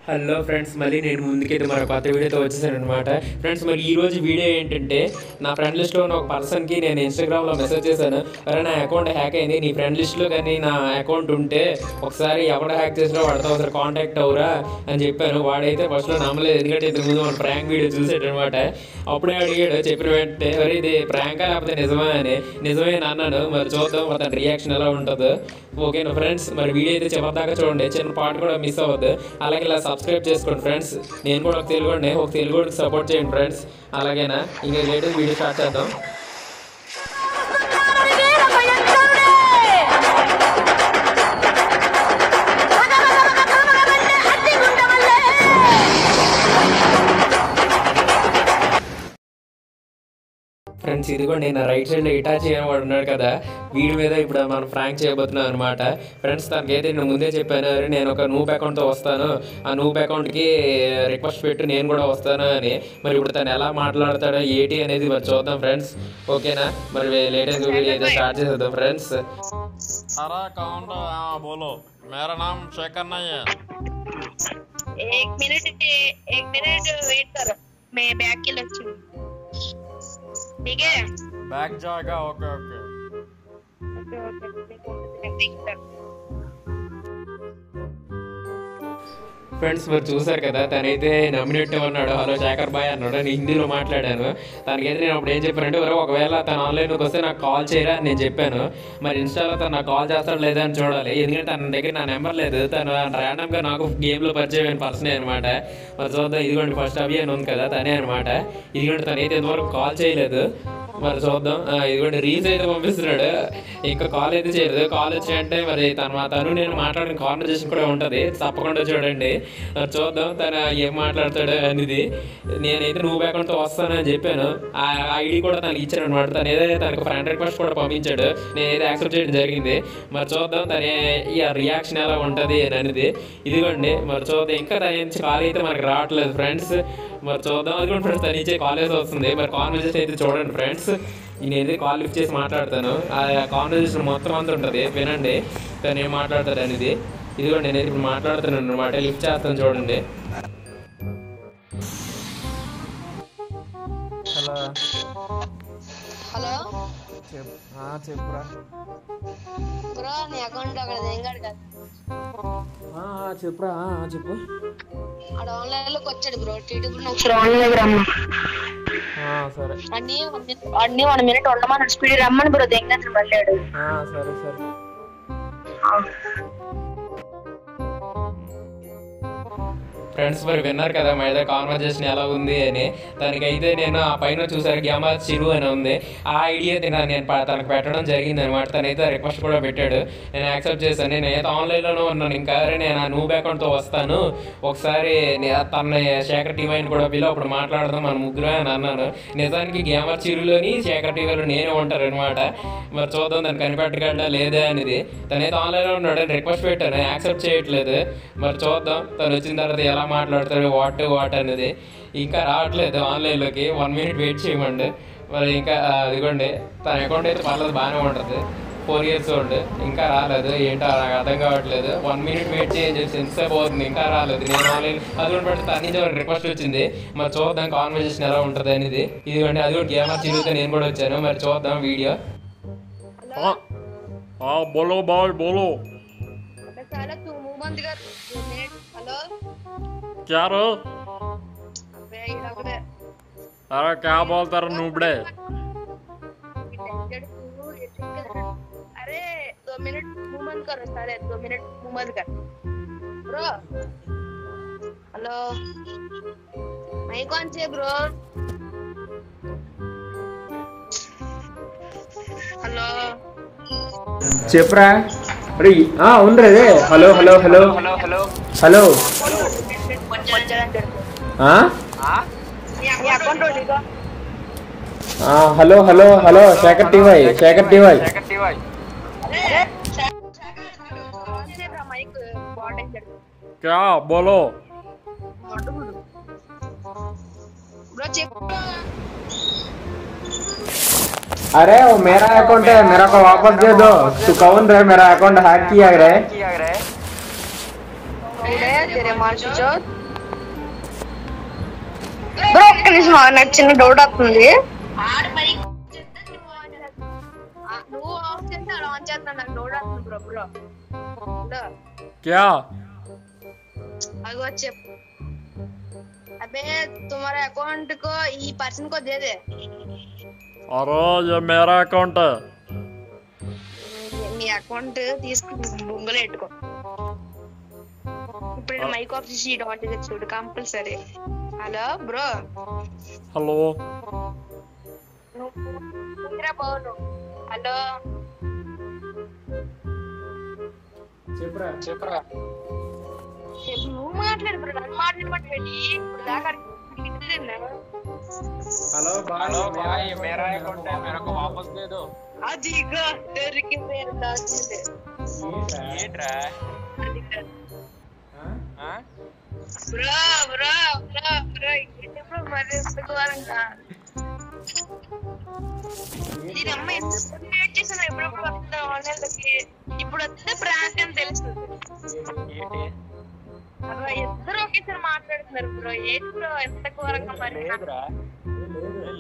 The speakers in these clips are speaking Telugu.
హలో ఫ్రెండ్స్, మళ్ళీ నేను ముందుకైతే మరో కొత్త వీడియోతో వచ్చేసాను అనమాట. ఫ్రెండ్స్, మరి ఈరోజు వీడియో ఏంటంటే, నా ఫ్రెండ్ లిస్ట్లో ఉన్న ఒక పర్సన్కి నేను ఇన్స్టాగ్రామ్లో మెసేజ్ చేశాను. అరే, నా అకౌంట్ హ్యాక్ అయింది, నీ ఫ్రెండ్ లిస్ట్లో కానీ నా అకౌంట్ ఉంటే ఒకసారి ఎవడ హ్యాక్ చేసినా వాడితో ఒకసారి కాంటాక్ట్ అవురా అని చెప్పాను. వాడైతే ఫస్ట్లో నమ్మలేదు, ఎందుకంటే ఇంతకుముందు మన ప్రాంక్ వీడియో చూసాడు అనమాట. అప్పుడే అడిగాడు, చెప్పిన వెంటనే మరి ఇది ప్రాంకా లేకపోతే నిజమా అని. నిజమే అన్నాను. మరి చూద్దాం అతని రియాక్షన్ ఎలా ఉంటుందో. ఓకేనా ఫ్రెండ్స్, మరి వీడియో అయితే చివరిదాకా చూడండి, చిన్న పార్ట్ కూడా మిస్ అవ్వద్దు. అలాగే ఇలా సబ్స్క్రైబ్ చేసుకోండి ఫ్రెండ్స్. నేను కూడా ఒక తెలుగుడికి సపోర్ట్ చేయండి ఫ్రెండ్స్. అలాగేనా, ఇంకా లేటెస్ట్ వీడియో స్టార్ట్ చేద్దాం. ఫ్రెండ్స్, ఇదిగో నేను రైట్ సైడ్లో ఇటాచీ వాడు ఉన్నాడు కదా, వీడి మీద ఇప్పుడు మనం ఫ్రాంక్ చేయబోతున్నాం అనమాట. ఫ్రెండ్స్, తనకైతే నేను ముందే చెప్పాను, నేను ఒక నూబ్ అకౌంట్తో వస్తాను, ఆ నూబ్ అకౌంట్కి రిక్వెస్ట్ పెట్టు, నేను కూడా వస్తాను అని. మరి ఇప్పుడు తను ఎలా మాట్లాడతాడో ఏంటి అనేది మరి చూద్దాం ఫ్రెండ్స్. ఓకేనా, మరి లేటెస్ట్ వీడియో అయితే స్టార్ట్ చేసేద్దాం ఫ్రెండ్స్. अरे कौन तो बोलो, मेरा नाम शेखर नहीं है। एक मिनट वेट करो, मैं बैग के लग ठीक है। बैग जाएगा, ओके ओके। ఫ్రెండ్స్, మరి చూసారు కదా, తనైతే నమ్మినట్టు ఉన్నాడు. హలో శేఖర్ బాయ్ అన్నాడు. నేను హిందీలో మాట్లాడాను. తనకైతే నేను అప్పుడు ఏం చెప్పానంటే, ఒకవేళ తను ఆన్లైన్లోకి వస్తే నాకు కాల్ చేయరా అని నేను చెప్పాను. మరి ఇన్స్టాలో తను నాకు కాల్ చేస్తాడు లేదా అని చూడాలి, ఎందుకంటే తన దగ్గర నా నెంబర్ లేదు. తను ర్యాండమ్గా నాకు గేమ్లో పరిచయం అయిన పర్సనే అనమాట. మరి చూద్దాం. ఇదిగోండి ఫస్ట్ అవి అని ఉంది కదా, తనే అనమాట. ఇదిగోండి, తనైతే ఇంతవరకు కాల్ చేయలేదు. మరి చూద్దాం. ఇదిగోండి రీల్స్ అయితే పంపిస్తున్నాడు, ఇంకా కాల్ అయితే చేయలేదు. కాల్ వచ్చాయంటే మరి తను నేను మాట్లాడిన కాన్వర్జేషన్ కూడా ఉంటుంది, తప్పకుండా చూడండి. చూద్దాం తను ఏం మాట్లాడతాడు అనేది. నేనైతే నూబ్ అకౌంట్తో వస్తానని చెప్పాను. ఆ ఐడి కూడా తనకి ఇచ్చాను అనమాట. తను ఏదైతే తనకు ఫ్రెండ్ రిక్వెస్ట్ కూడా పంపించాడు, నేనైతే యాక్సెప్ట్ చేయడం జరిగింది. మరి చూద్దాం తనే ఈ రియాక్షన్ ఎలా ఉంటుంది అనేది. ఇదిగోండి, మరి చూద్దాం. ఇంకా తన నుంచి కాల్ అయితే మనకు రావట్లేదు ఫ్రెండ్స్. మరి చూద్దాం. అది కూడా ఫ్రెండ్స్, తన ఇచ్చే కాల్ అయితే వస్తుంది. మరి కాన్వర్జేషన్ అయితే చూడండి ఫ్రెండ్స్. నేనైతే కాల్ లిఫ్ట్ చేసి మాట్లాడతాను. ఆ కాన్వర్జేషన్ మొత్తం అంతా ఉంటుంది, వినండి తను ఏం మాట్లాడతాడు అనేది. ఇదిగో నేనైతే ఇప్పుడు మాట్లాడుతున్నాను అనమాట. లిఫ్ట్ చేస్తాను చూడండి. హలో హలో చెప్పురా బ్రో, నీ అకౌంట్ అక్కడ ఎంగాడు కదా, చెప్పురా చెప్పు. అక్కడ ఆన్లైన్ లోకి వచ్చాడు బ్రో. టీటీపీ ఒకసారి ఆన్లైన్ రమ్మా. సరే అన్ని 1 మినిట్ ఉండమని స్పీడ్ రమ్మని బ్రో. దెంగని వెళ్ళాడు. సరే సరే. ఫ్రెండ్స్, మరి విన్నారు కదా మా ఇద్దరు కాన్వర్జేషన్ ఎలా ఉంది అని. తనకైతే నేను ఆ పైన చూసారు గ్యామా చిరు అని ఉంది, ఆ ఐడియా నేను తనకు పెట్టడం జరిగింది అనమాట. తనైతే రిక్వెస్ట్ కూడా పెట్టాడు, నేను యాక్సెప్ట్ చేశాను. నేనైతే ఆన్లైన్లోనే ఉన్నాను. ఇంకా నేను ఆ నూబ్ అకౌంట్తో వస్తాను, ఒకసారి తన శేఖర్ టీవీని కూడా పిల్ల అప్పుడు మాట్లాడదాం మన ముగ్గురు అని అన్నాను. నిజానికి గ్యామర్ చిరులోని శేఖర్ టీవీలో నేనే ఉంటారు అనమాట. మరి చూద్దాం తను కనిపెట్టగలడా లేదా అనేది. తనైతే ఆన్లైన్లో ఉన్నాడు, రిక్వెస్ట్ పెట్టాను, యాక్సెప్ట్ చేయట్లేదు. మరి చూద్దాం తను వచ్చిన తర్వాత ఎలా మాట్లాడతాడు వాట్ అనేది. ఇంకా రావట్లేదు ఆన్లైన్లోకి. 1 మినిట్ వెయిట్ చేయమండి. మరి ఇంకా ఇదిగోండి, తన అకౌంట్ అయితే పర్లేదు, బాగానే ఉంటుంది. 4 years ఓల్డ్. ఇంకా రాలేదు, ఏంటో నాకు అర్థం కావట్లేదు. 1 మినిట్ వెయిట్ చేయని చెప్పి ఎంతసేపు అవుతుంది, ఇంకా రాలేదు. నేను ఆన్లైన్ అది కూడా పెడితే తన నుంచి రిక్వెస్ట్ వచ్చింది. మరి చూద్దాం కాన్వర్జేషన్ ఎలా ఉంటుంది అనేది. ఇదిగోండి, అది కూడా గేమర్ చిరుగుతో నేను కూడా వచ్చాను. మరి చూద్దాం వీడియో. बोलो भाई बोलो। हेलो क्या रो? अरे क्या बोलता रहा नूबड़े? अरे 2 मिनट मुंह बंद करो सारे, 2 मिनट मुंह बंद कर ब्रो. हेलो, मैं कौन से ब्रो? हेलो చెప్పురా. అవునరా. Hello hello hello hello. Hello hello hello Shekhar టీవై. क्या बोलो? अरे वो मेरा अकाउंट है, मेरा को वापस दे दो। तू कौन रहे? मेरा अकाउंट हैक किया रे। तेरे मानसी चौथ బ్రో ఒక్క నిమిషం నాకు చిన్న డౌట్ వస్తుంది నువ్వు ఆఫ్ చేస్తే ఆన్ చేస్తా నాకు డౌట్ వస్తుంది బ్రో బ్రో क्या अगो चेप अबे तुम्हारे अकाउंट को ई पर्सन को दे दे अरे ये मेरा अकाउंट है నీ అకౌంట్ తీసుకుని బొంగలో పెట్టుకో ఇప్పుడు మైక్ ఆఫ్ చేసి ఆన్ చేసి చూడు కంపల్సరీ హలో బ్రో हेलो నువ్వు బావును హలో చెప్పురా చెప్పు నువ్వు మాట్లాడు బ్రో నన్ను మాట్లాడమంటే ఇప్పుడు దాకా హలో బాయ్ మేరా అకౌంట్ है मेरे को वापस दे दो అదిగా దొరికింది ఏంట్రా బ్రో బ్రో బ్రో బ్రో ఇప్పుడు మరి ఎందుకోవాలంట ఇది అమ్మ ఎంత వెయిట్ చేసాను ఎప్పుడప్పుడు వస్తుందా ఆన్లైన్లోకి ఇప్పుడు వస్తే ప్రాంక్ అని తెలుస్తుంది అబ్బా ఇద్దరు ఒకేసారి మాట్లాడుతున్నారు బ్రో ఏంటి బ్రో ఎంత ఘోరంగా మరి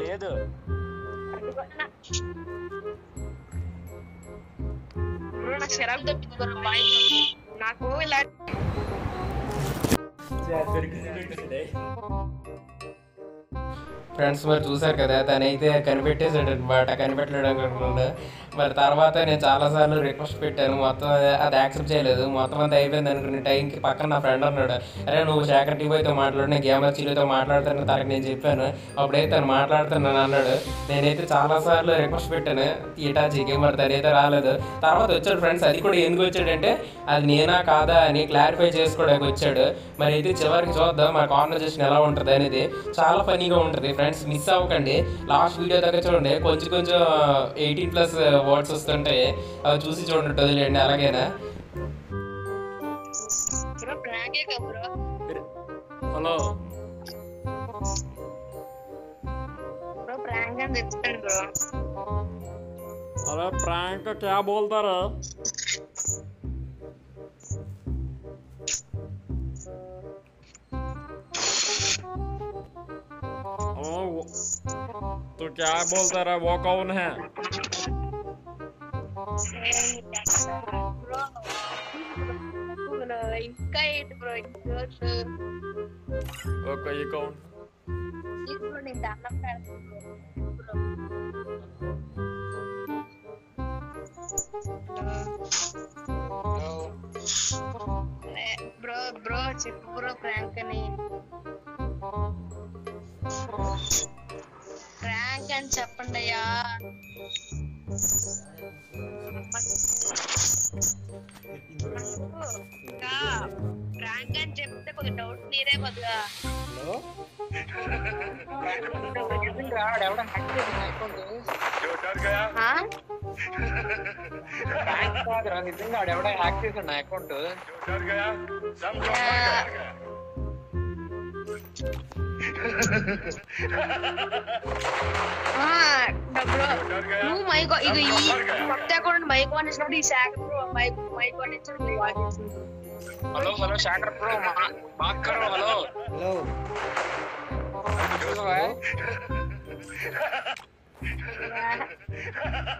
లేదు బ్రో నాకు శరాలు తప్పింది బ్రో బాయ్ నాకు ఇలా ఫ్రెండ్స్ మరి చూసారు కదా తనైతే కనిపెట్టేసాడు అనమాట కనిపెట్టలేడు అనుకుంటున్నాడు మరి తర్వాత నేను చాలాసార్లు రిక్వెస్ట్ పెట్టాను మొత్తం అది యాక్సెప్ట్ చేయలేదు మొత్తం అంతా అయిపోయింది అనుకునే టైంకి పక్కన నా ఫ్రెండ్ అన్నాడు అరే నువ్వు శేఖర్ టీవీతో మాట్లాడు నేను గేమర్ చిల్లుతో మాట్లాడుతాను తనకి నేను చెప్పాను అప్పుడైతే తను మాట్లాడుతున్నాను అన్నాడు నేనైతే చాలాసార్లు రిక్వెస్ట్ పెట్టాను ఈటాజీకి మరి తనైతే రాలేదు తర్వాత వచ్చాడు ఫ్రెండ్స్ అది కూడా ఎందుకు వచ్చాడంటే అది నేనా కాదా అని క్లారిఫై చేసుకోవడానికి వచ్చాడు మరి అయితే చివరికి చూద్దాం మా కాన్వర్జేషన్ ఎలా ఉంటుంది అనేది చాలా ఫనీగా ఉంటుంది ఫ్రెండ్స్ మిస్ అవ్వకండి లాస్ట్ వీడియో దగ్గర చూడండి కొంచెం 18+ వర్డ్స్ వస్తుంటాయి అవి చూసి చూడండి వదిలేండి అలాగేనా బ్రో ప్రాంకే కదా బ్రో हेलो బ్రో ప్రాంక్ అని చెప్తాను బ్రో अरे प्रैंक क्या बोलता रहा तो क्या बोलता रहा वो कौन है బ్రో ఇంకా ఏంటి బ్రో ఇంకా ओके ये कौन ఇప్పుడు నేను దండం పెడతాను బ్రో బ్రో చెప్పు బ్రో ప్రాంక్ అని ప్రాంక్ అని చెప్పండి అయ్యా ఇంకా ప్రాంక్ అని చెప్తే కొంచెం డౌట్ నీరే కొద్దిగా నిజంగా ఎవడో హ్యాక్ చేసాడు నా అకౌంట్ నువ్వు మైక్ ఇది ఈ కొత్త అకౌంట్ మైక్ వన్ ఇచ్చినప్పుడు ఈ శాఖ మైక్ వన్ ఇచ్చినప్పుడు हेलो शैकर प्रो बात करो हेलो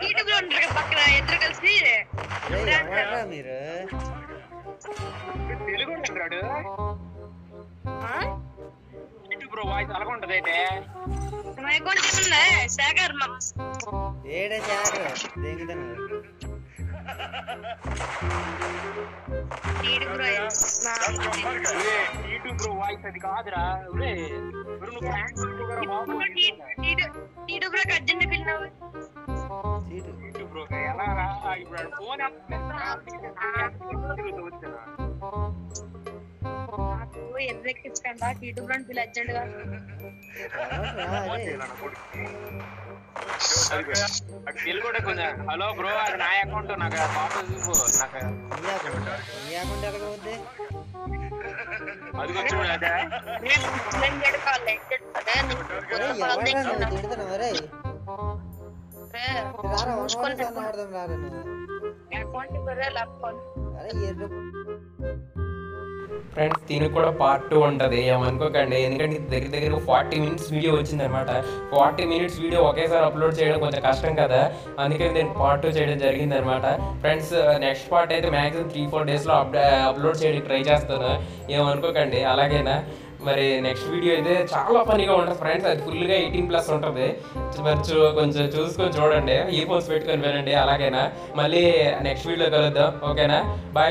యూట్యూబ్ లో ఉంటారు కదా పక్కన ఇద్దరు కలిసి మీరు తెలుగు అంటాడు బ్రో వాయిస్ అలాగ ఉంటది అయితే మైక్ వన్ చెప్పిందా శాఖర్ ఏడే చారు దేంగుతాను యూట్యూబ్ బ్రో వాయిస్ అది కాదురా యూట్యూబ్ లో అర్జెంట్ పిలినావు సీటు బ్రో ఎలా రా ఇప్పుడు ఫోన్ ఎర్రెక్కించకుండా యూట్యూబ్ లో పిల్ల అర్జెంట్ గా తెలుగు కూడా కొంచెం హలో బ్రో అది నా అకౌంట్ నాకు వాపస్ ఇవ్వు నాకు నీ అకౌంట్ ఎక్కడ పోద్ది అది వచ్చి అదే తిడుతున్నావు రే రారా ఆడదాం రారా నువ్వు అకౌంట్ అరే ఎర్ర ఫ్రెండ్స్ దీనికి కూడా పార్ట్ 2 ఉంటుంది, ఏమనుకోకండి. ఎందుకంటే దగ్గర దగ్గర 40 minutes వీడియో వచ్చిందనమాట. 40 minutes వీడియో ఒకేసారి అప్లోడ్ చేయడం కొంచెం కష్టం కదా, అందుకని నేను పార్ట్ 2 చేయడం జరిగిందనమాట. ఫ్రెండ్స్ నెక్స్ట్ పార్ట్ అయితే మ్యాక్సిమం 3-4 daysలో అప్లోడ్ చేయడానికి ట్రై చేస్తాను, ఏమనుకోకండి. అలాగేనా మరి నెక్స్ట్ వీడియో అయితే చాలా ఫనీగా ఉంటుంది ఫ్రెండ్స్. అది ఫుల్గా 18+ ఉంటుంది. మరి కొంచెం చూసుకొని చూడండి, ఇయర్ ఫోన్స్ పెట్టుకొని వినండి. అలాగేనా మళ్ళీ నెక్స్ట్ వీడియో కలుద్దాం, ఓకేనా? బాయ్.